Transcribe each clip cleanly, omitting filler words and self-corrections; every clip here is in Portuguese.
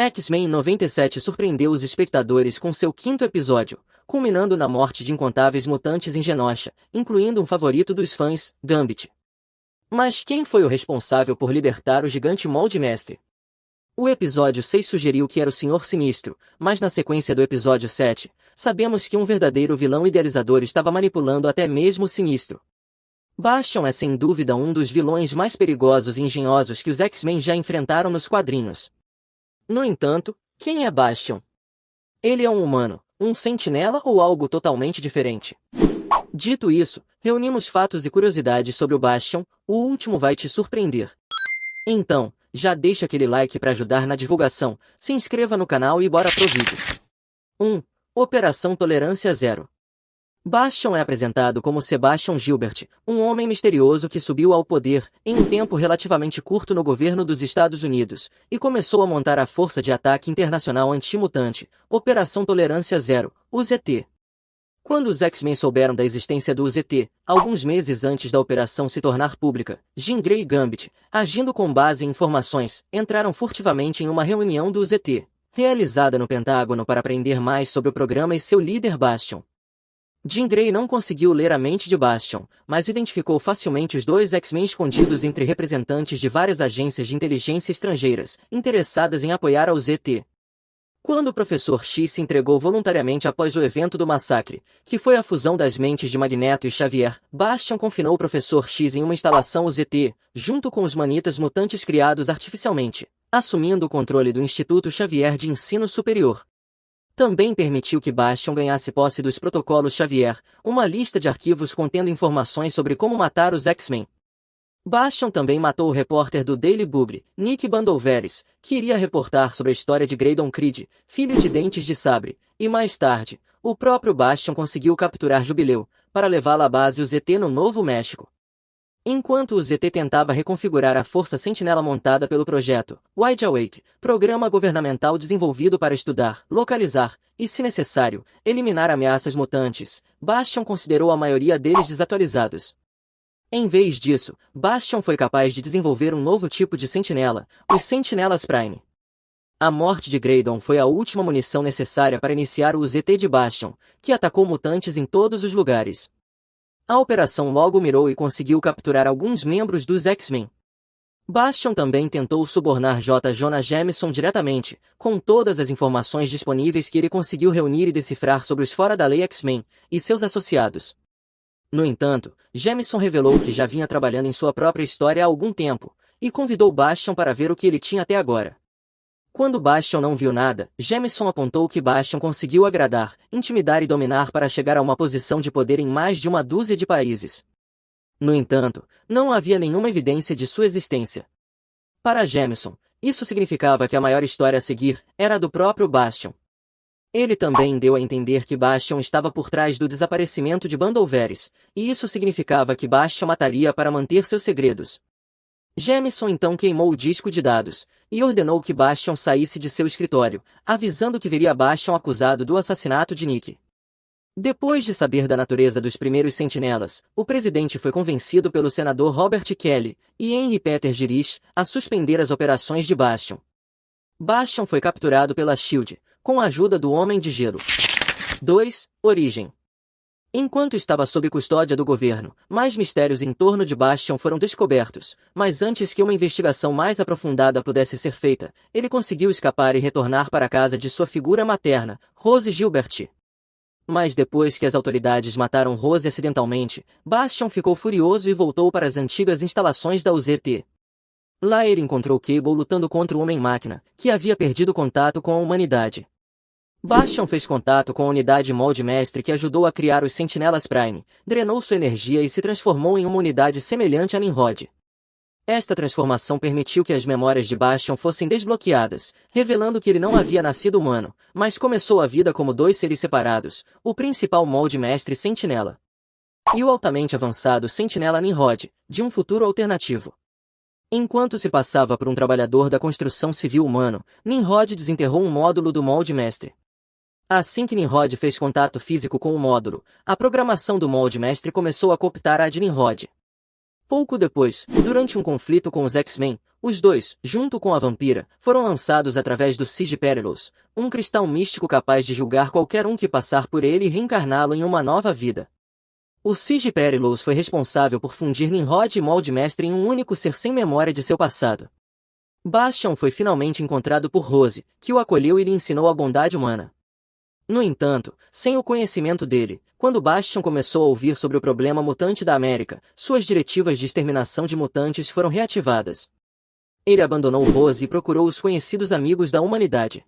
X-Men 97 surpreendeu os espectadores com seu quinto episódio, culminando na morte de incontáveis mutantes em Genosha, incluindo um favorito dos fãs, Gambit. Mas quem foi o responsável por libertar o gigante Molde Mestre? O episódio 6 sugeriu que era o Senhor Sinistro, mas na sequência do episódio 7, sabemos que um verdadeiro vilão idealizador estava manipulando até mesmo o Sinistro. Bastion é sem dúvida um dos vilões mais perigosos e engenhosos que os X-Men já enfrentaram nos quadrinhos. No entanto, quem é Bastion? Ele é um humano, um sentinela ou algo totalmente diferente? Dito isso, reunimos fatos e curiosidades sobre o Bastion, o último vai te surpreender. Então, já deixa aquele like para ajudar na divulgação, se inscreva no canal e bora pro vídeo. 1. Operação Tolerância Zero. Bastion é apresentado como Sebastian Gilbert, um homem misterioso que subiu ao poder em um tempo relativamente curto no governo dos Estados Unidos e começou a montar a Força de Ataque Internacional Antimutante, Operação Tolerância Zero, o ZT. Quando os X-Men souberam da existência do ZT, alguns meses antes da operação se tornar pública, Jean Grey e Gambit, agindo com base em informações, entraram furtivamente em uma reunião do ZT, realizada no Pentágono para aprender mais sobre o programa e seu líder Bastion. Jean Grey não conseguiu ler a mente de Bastion, mas identificou facilmente os dois X-Men escondidos entre representantes de várias agências de inteligência estrangeiras, interessadas em apoiar ao ZT. Quando o Professor X se entregou voluntariamente após o evento do massacre, que foi a fusão das mentes de Magneto e Xavier, Bastion confinou o Professor X em uma instalação UZT, junto com os manitas mutantes criados artificialmente, assumindo o controle do Instituto Xavier de Ensino Superior. Também permitiu que Bastion ganhasse posse dos protocolos Xavier, uma lista de arquivos contendo informações sobre como matar os X-Men. Bastion também matou o repórter do Daily Bugle, Nick Bandolveres, que iria reportar sobre a história de Graydon Creed, filho de Dentes de Sabre, e mais tarde, o próprio Bastion conseguiu capturar Jubileu, para levá-la à base UZT no Novo México. Enquanto o ZT tentava reconfigurar a Força Sentinela montada pelo projeto Wide Awake, programa governamental desenvolvido para estudar, localizar e, se necessário, eliminar ameaças mutantes, Bastion considerou a maioria deles desatualizados. Em vez disso, Bastion foi capaz de desenvolver um novo tipo de sentinela, os Sentinelas Prime. A morte de Graydon foi a última munição necessária para iniciar o ZT de Bastion, que atacou mutantes em todos os lugares. A operação logo mirou e conseguiu capturar alguns membros dos X-Men. Bastion também tentou subornar J. Jonah Jameson diretamente, com todas as informações disponíveis que ele conseguiu reunir e decifrar sobre os fora-da-lei X-Men e seus associados. No entanto, Jameson revelou que já vinha trabalhando em sua própria história há algum tempo, e convidou Bastion para ver o que ele tinha até agora. Quando Bastion não viu nada, Jameson apontou que Bastion conseguiu agradar, intimidar e dominar para chegar a uma posição de poder em mais de uma dúzia de países. No entanto, não havia nenhuma evidência de sua existência. Para Jameson, isso significava que a maior história a seguir era a do próprio Bastion. Ele também deu a entender que Bastion estava por trás do desaparecimento de Bandolveres, e isso significava que Bastion mataria para manter seus segredos. Jameson então queimou o disco de dados, e ordenou que Bastion saísse de seu escritório, avisando que veria Bastion acusado do assassinato de Nick. Depois de saber da natureza dos primeiros sentinelas, o presidente foi convencido pelo senador Robert Kelly e Henry Peter Girish a suspender as operações de Bastion. Bastion foi capturado pela SHIELD, com a ajuda do Homem de Gelo. 2. Origem. Enquanto estava sob custódia do governo, mais mistérios em torno de Bastion foram descobertos, mas antes que uma investigação mais aprofundada pudesse ser feita, ele conseguiu escapar e retornar para a casa de sua figura materna, Rose Gilbert. Mas depois que as autoridades mataram Rose acidentalmente, Bastion ficou furioso e voltou para as antigas instalações da UZT. Lá ele encontrou Cable lutando contra o Homem-Máquina, que havia perdido contato com a humanidade. Bastion fez contato com a unidade Molde Mestre que ajudou a criar os Sentinelas Prime, drenou sua energia e se transformou em uma unidade semelhante a Nimrod. Esta transformação permitiu que as memórias de Bastion fossem desbloqueadas, revelando que ele não havia nascido humano, mas começou a vida como dois seres separados, o principal Molde Mestre Sentinela e o altamente avançado Sentinela Nimrod, de um futuro alternativo. Enquanto se passava por um trabalhador da construção civil humano, Nimrod desenterrou um módulo do Molde Mestre. Assim que Nimrod fez contato físico com o módulo, a programação do Molde Mestre começou a cooptar a de Nimrod. Pouco depois, durante um conflito com os X-Men, Os dois, junto com a vampira, foram lançados através do Siege Perilous, um cristal místico capaz de julgar qualquer um que passar por ele e reencarná-lo em uma nova vida. O Siege Perilous foi responsável por fundir Nimrod e Molde Mestre em um único ser sem memória de seu passado. Bastion foi finalmente encontrado por Rose, que o acolheu e lhe ensinou a bondade humana. No entanto, sem o conhecimento dele, quando Bastion começou a ouvir sobre o problema mutante da América, suas diretivas de exterminação de mutantes foram reativadas. Ele abandonou Rose e procurou os conhecidos amigos da humanidade.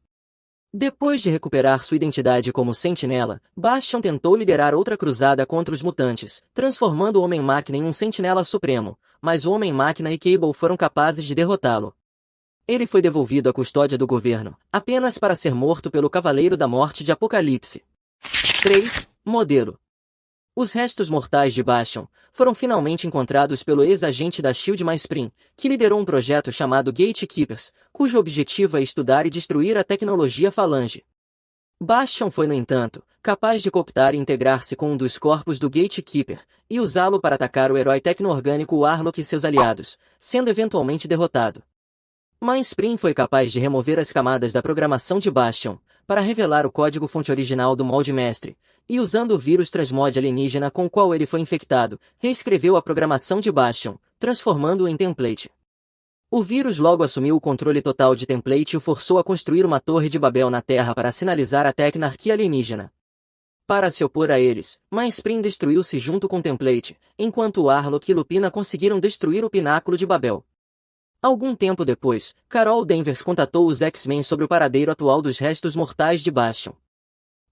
Depois de recuperar sua identidade como sentinela, Bastion tentou liderar outra cruzada contra os mutantes, transformando o Homem-Máquina em um sentinela supremo, mas o Homem-Máquina e Cable foram capazes de derrotá-lo. Ele foi devolvido à custódia do governo, apenas para ser morto pelo Cavaleiro da Morte de Apocalipse. 3. Modelo. Os restos mortais de Bastion foram finalmente encontrados pelo ex-agente da SHIELD Spring, que liderou um projeto chamado Gatekeepers, cujo objetivo é estudar e destruir a tecnologia Falange. Bastion foi, no entanto, capaz de cooptar e integrar-se com um dos corpos do Gatekeeper, e usá-lo para atacar o herói tecno-orgânico Warlock e seus aliados, sendo eventualmente derrotado. Mindspring foi capaz de remover as camadas da programação de Bastion, para revelar o código-fonte original do molde mestre, e usando o vírus transmod alienígena com o qual ele foi infectado, reescreveu a programação de Bastion, transformando-o em template. O vírus logo assumiu o controle total de template e o forçou a construir uma torre de Babel na Terra para sinalizar a tecnarquia alienígena. Para se opor a eles, Mindspring destruiu-se junto com template, enquanto Warlock e Lupina conseguiram destruir o pináculo de Babel. Algum tempo depois, Carol Danvers contatou os X-Men sobre o paradeiro atual dos restos mortais de Bastion.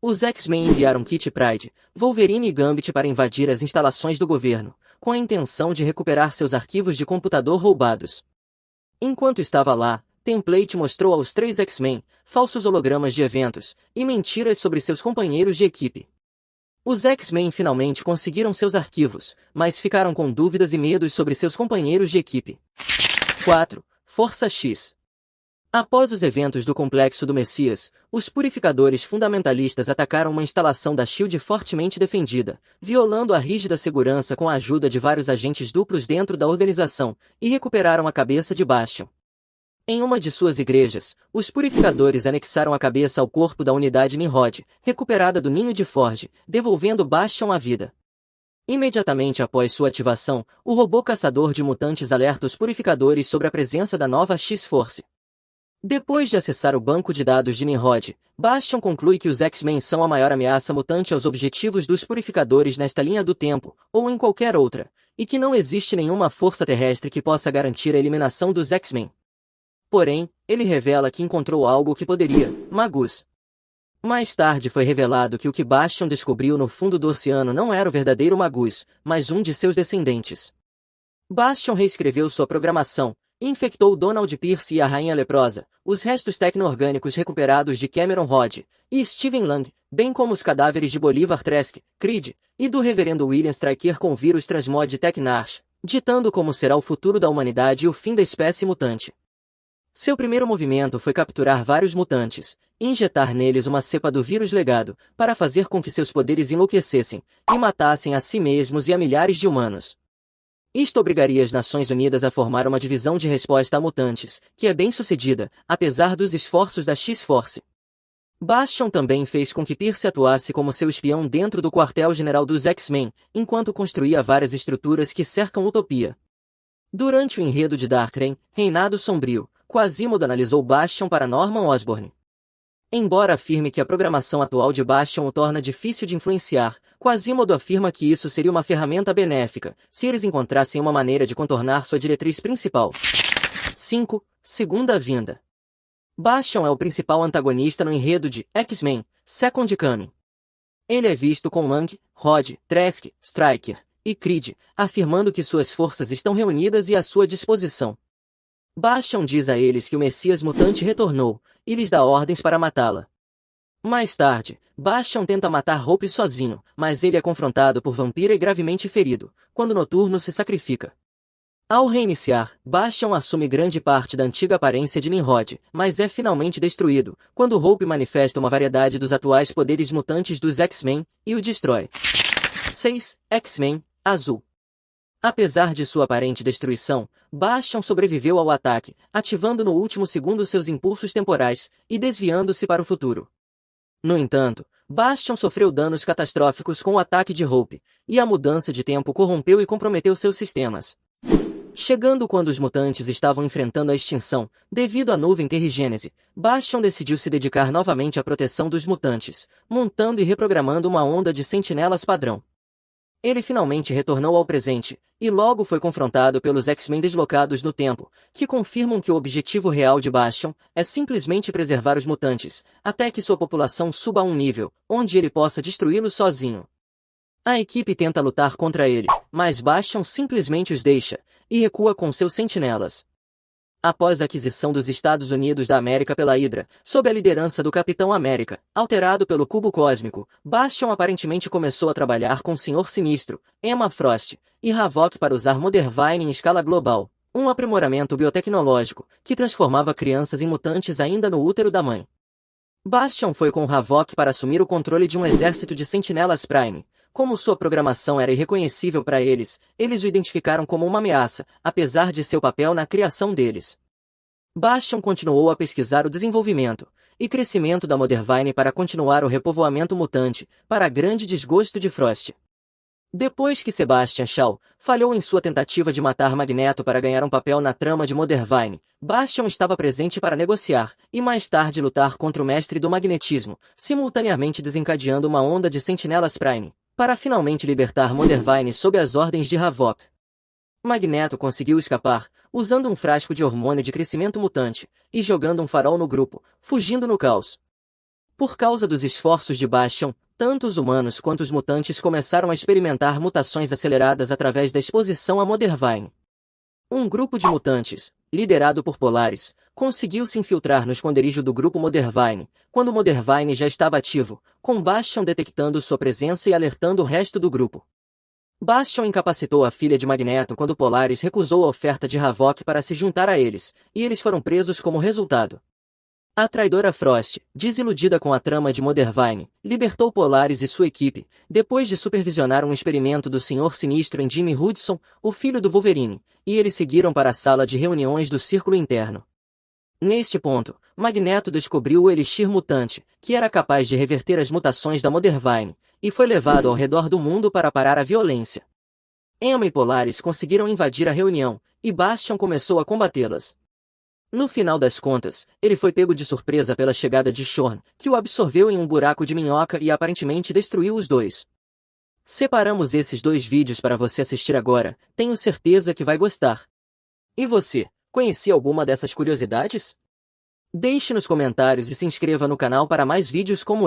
Os X-Men enviaram Kitty Pryde, Wolverine e Gambit para invadir as instalações do governo, com a intenção de recuperar seus arquivos de computador roubados. Enquanto estava lá, Template mostrou aos 3 X-Men falsos hologramas de eventos e mentiras sobre seus companheiros de equipe. Os X-Men finalmente conseguiram seus arquivos, mas ficaram com dúvidas e medos sobre seus companheiros de equipe. 4. Força X. Após os eventos do Complexo do Messias, os purificadores fundamentalistas atacaram uma instalação da SHIELD fortemente defendida, violando a rígida segurança com a ajuda de vários agentes duplos dentro da organização, e recuperaram a cabeça de Bastion. Em uma de suas igrejas, os purificadores anexaram a cabeça ao corpo da unidade Nimrod, recuperada do ninho de Forge, devolvendo Bastion à vida. Imediatamente após sua ativação, o robô caçador de mutantes alerta os purificadores sobre a presença da nova X-Force. Depois de acessar o banco de dados de Nimrod, Bastion conclui que os X-Men são a maior ameaça mutante aos objetivos dos purificadores nesta linha do tempo, ou em qualquer outra, e que não existe nenhuma força terrestre que possa garantir a eliminação dos X-Men. Porém, ele revela que encontrou algo que poderia, Magus. Mais tarde foi revelado que o que Bastion descobriu no fundo do oceano não era o verdadeiro Magus, mas um de seus descendentes. Bastion reescreveu sua programação, e infectou Donald Pierce e a Rainha Leprosa, os restos tecno-orgânicos recuperados de Cameron Rod e Steven Lang, bem como os cadáveres de Bolivar Trask, Creed, e do reverendo William Stryker com o vírus Transmod Tecnarch, ditando como será o futuro da humanidade e o fim da espécie mutante. Seu primeiro movimento foi capturar vários mutantes, e injetar neles uma cepa do vírus legado, para fazer com que seus poderes enlouquecessem, e matassem a si mesmos e a milhares de humanos. Isto obrigaria as Nações Unidas a formar uma divisão de resposta a mutantes, que é bem sucedida, apesar dos esforços da X-Force. Bastion também fez com que Pierce atuasse como seu espião dentro do quartel-general dos X-Men, enquanto construía várias estruturas que cercam Utopia. Durante o enredo de Darkreign, Reinado Sombrio, Quasimodo analisou Bastion para Norman Osborn. Embora afirme que a programação atual de Bastion o torna difícil de influenciar, Quasimodo afirma que isso seria uma ferramenta benéfica, se eles encontrassem uma maneira de contornar sua diretriz principal. 5. Segunda Vinda. Bastion é o principal antagonista no enredo de X-Men, Second Coming. Ele é visto com Lang, Rod, Trask, Stryker e Creed, afirmando que suas forças estão reunidas e à sua disposição. Bastion diz a eles que o Messias mutante retornou, e lhes dá ordens para matá-la. Mais tarde, Bastion tenta matar Hope sozinho, mas ele é confrontado por Vampira e gravemente ferido, quando Noturno se sacrifica. Ao reiniciar, Bastion assume grande parte da antiga aparência de Nimrod, mas é finalmente destruído, quando Hope manifesta uma variedade dos atuais poderes mutantes dos X-Men, e o destrói. 6. X-Men, Azul. Apesar de sua aparente destruição, Bastion sobreviveu ao ataque, ativando no último segundo seus impulsos temporais e desviando-se para o futuro. No entanto, Bastion sofreu danos catastróficos com o ataque de Hope, e a mudança de tempo corrompeu e comprometeu seus sistemas. Chegando quando os mutantes estavam enfrentando a extinção, devido à nuvem Terrigênese, Bastion decidiu se dedicar novamente à proteção dos mutantes, montando e reprogramando uma onda de sentinelas padrão. Ele finalmente retornou ao presente, e logo foi confrontado pelos X-Men deslocados no tempo, que confirmam que o objetivo real de Bastion é simplesmente preservar os mutantes, até que sua população suba a um nível, onde ele possa destruí-los sozinho. A equipe tenta lutar contra ele, mas Bastion simplesmente os deixa, e recua com seus sentinelas. Após a aquisição dos Estados Unidos da América pela Hydra, sob a liderança do Capitão América, alterado pelo Cubo Cósmico, Bastion aparentemente começou a trabalhar com o Senhor Sinistro, Emma Frost, e Havok para usar Mothervine em escala global, um aprimoramento biotecnológico, que transformava crianças em mutantes ainda no útero da mãe. Bastion foi com Havok para assumir o controle de um exército de Sentinelas Prime. Como sua programação era irreconhecível para eles, eles o identificaram como uma ameaça, apesar de seu papel na criação deles. Bastion continuou a pesquisar o desenvolvimento e crescimento da Mothervine para continuar o repovoamento mutante, para grande desgosto de Frost. Depois que Sebastian Shaw falhou em sua tentativa de matar Magneto para ganhar um papel na trama de Mothervine, Bastion estava presente para negociar e mais tarde lutar contra o mestre do magnetismo, simultaneamente desencadeando uma onda de Sentinelas Prime, para finalmente libertar Mothervine sob as ordens de Havok. Magneto conseguiu escapar, usando um frasco de hormônio de crescimento mutante, e jogando um farol no grupo, fugindo no caos. Por causa dos esforços de Bastion, tanto os humanos quanto os mutantes começaram a experimentar mutações aceleradas através da exposição a Mothervine. Um grupo de mutantes, liderado por Polaris, conseguiu se infiltrar no esconderijo do grupo Mothervine, quando Mothervine já estava ativo, com Bastion detectando sua presença e alertando o resto do grupo. Bastion incapacitou a filha de Magneto quando Polaris recusou a oferta de Havok para se juntar a eles, e eles foram presos como resultado. A traidora Frost, desiludida com a trama de Mothervine, libertou Polaris e sua equipe, depois de supervisionar um experimento do Senhor Sinistro em Jimmy Hudson, o filho do Wolverine, e eles seguiram para a sala de reuniões do Círculo Interno. Neste ponto, Magneto descobriu o Elixir Mutante, que era capaz de reverter as mutações da Mothervine, e foi levado ao redor do mundo para parar a violência. Emma e Polaris conseguiram invadir a reunião, e Bastion começou a combatê-las. No final das contas, ele foi pego de surpresa pela chegada de Shorn, que o absorveu em um buraco de minhoca e aparentemente destruiu os dois. Separamos esses dois vídeos para você assistir agora, tenho certeza que vai gostar. E você, conhecia alguma dessas curiosidades? Deixe nos comentários e se inscreva no canal para mais vídeos como esse.